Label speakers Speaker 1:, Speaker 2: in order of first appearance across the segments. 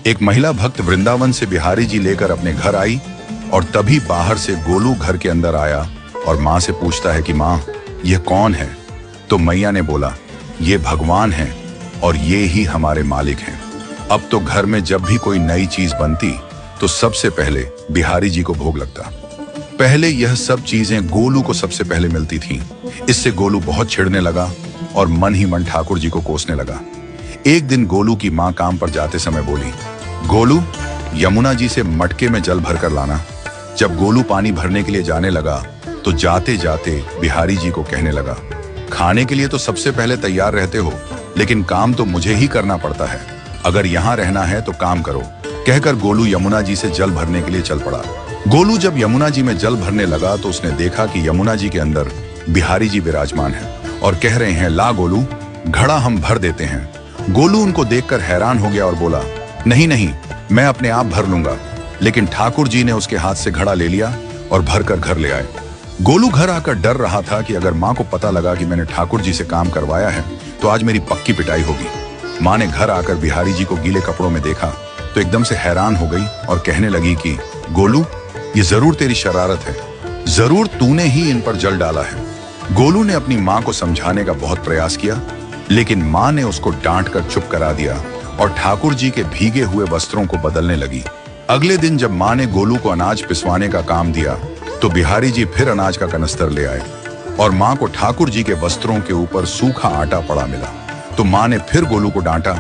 Speaker 1: एक महिला भक्त वृंदावन से बिहारी जी लेकर अपने घर आई और तभी बाहर से गोलू घर के अंदर आया और माँ से पूछता है कि माँ, यह कौन है? तो मैया ने बोला, ये भगवान हैं और ये ही हमारे मालिक हैं। अब तो घर में जब भी कोई नई चीज बनती तो सबसे पहले बिहारी जी को भोग लगता। पहले यह सब चीजें गोलू को सबसे पहले मिलती थीं। इससे गोलू बहुत चिढ़ने लगा और मन ही मन ठाकुर जी को कोसने लगा। एक दिन गोलू की माँ काम पर जाते समय बोली, गोलू, यमुना जी से मटके में जल भर कर लाना। जब गोलू पानी भरने के लिए जाने लगा तो जाते जाते बिहारी जी को कहने लगा, खाने के लिए तो सबसे पहले तैयार रहते हो, लेकिन काम तो मुझे ही करना पड़ता है। अगर यहाँ रहना है तो काम करो। कहकर गोलू यमुना जी से जल भरने के लिए चल पड़ा। गोलू जब यमुना जी में जल भरने लगा तो उसने देखा कि यमुना जी के अंदर बिहारी जी विराजमान हैं और कह रहे हैं, ला गोलू, घड़ा हम भर देते हैं। गोलू उनको देखकर हैरान हो गया और बोला, नहीं नहीं, मैं अपने आप भर लूंगा। लेकिन ठाकुर जी ने उसके हाथ से घड़ा ले लिया और भरकर घर ले आए। गोलू घर आकर डर रहा था कि अगर माँ को पता लगा कि मैंने ठाकुर जी से काम करवाया है तो आज मेरी पक्की पिटाई होगी। माँ ने घर आकर बिहारी जी को गीले कपड़ों में देखा तो एकदम से हैरान हो गई और कहने लगी कि गोलू, ये जरूर तेरी शरारत है, जरूर तूने ही इन पर जल डाला है। गोलू ने अपनी माँ को समझाने का बहुत प्रयास किया, लेकिन माँ ने उसको डांट कर चुप करा दिया और ठाकुर जी के भीगे हुए वस्त्रों को बदलने लगी। अगले दिन जब माँ ने गोलू को अनाज पिसवाने का काम दिया तो बिहारी जी फिर अनाज का कनस्तर ले आए और माँ को ठाकुर जी के वस्त्रों के ऊपर सूखा आटा पड़ा मिला। तो माँ ने फिर गोलू को डांटा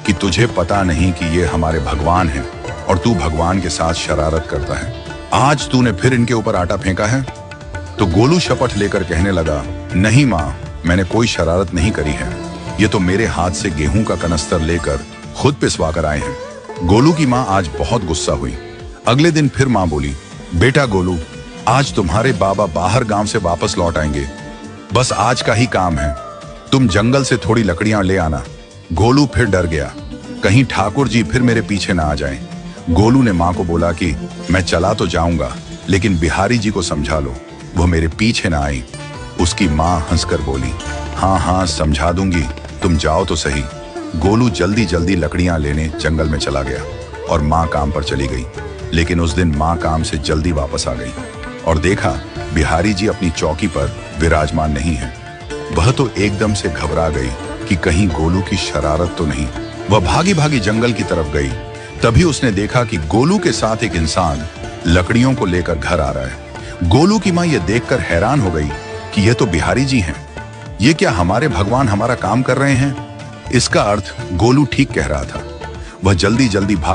Speaker 1: कि तुझे पता नहीं कि ये हमारे भगवान हैं और तू भगवान के साथ शरारत करता है। आज तूने फिर इनके ऊपर आटा फेंका है। तो गोलू शपथ लेकर कहने लगा, नहीं माँ, मैंने कोई शरारत नहीं करी है। ये तो मेरे हाथ से गेहूं का कनस्तर लेकर खुद पिसवा कर आए हैं। गोलू की माँ आज बहुत गुस्सा हुई। अगले दिन फिर माँ बोली, बेटा गोलू, आज तुम्हारे बाबा बाहर गांव से वापस लौट आएंगे। बस आज का ही काम है, तुम जंगल से थोड़ी लकड़ियां ले आना। गोलू फिर डर गया, कहीं ठाकुर जी फिर मेरे पीछे ना आ जाएं। गोलू ने माँ को बोला कि मैं चला तो जाऊंगा, लेकिन बिहारी जी को समझा लो, वो मेरे पीछे ना आई। उसकी माँ हंसकर बोली, हाँ हाँ समझा दूंगी, तुम जाओ तो सही। गोलू जल्दी जल्दी लकड़ियां लेने जंगल में चला गया और माँ काम पर चली गई। लेकिन उस दिन माँ काम से जल्दी वापस आ गई और देखा बिहारी जी अपनी चौकी पर विराजमान नहीं है। वह तो एकदम से घबरा गई कि कहीं गोलू की शरारत तो नहीं। वह भागी भागी जंगल की तरफ गई। तभी उसने देखा कि गोलू के साथ एक इंसान लकड़ियों को लेकर घर आ रहा है। गोलू की माँ यह देखकर हैरान हो गई कि यह तो बिहारी जी हैं। ये क्या हमारे भगवान हमारा काम कर रहे हैं? इसका अर्थ गोलू ठीक कह रहा था। वह जल्दी जल्दी भाग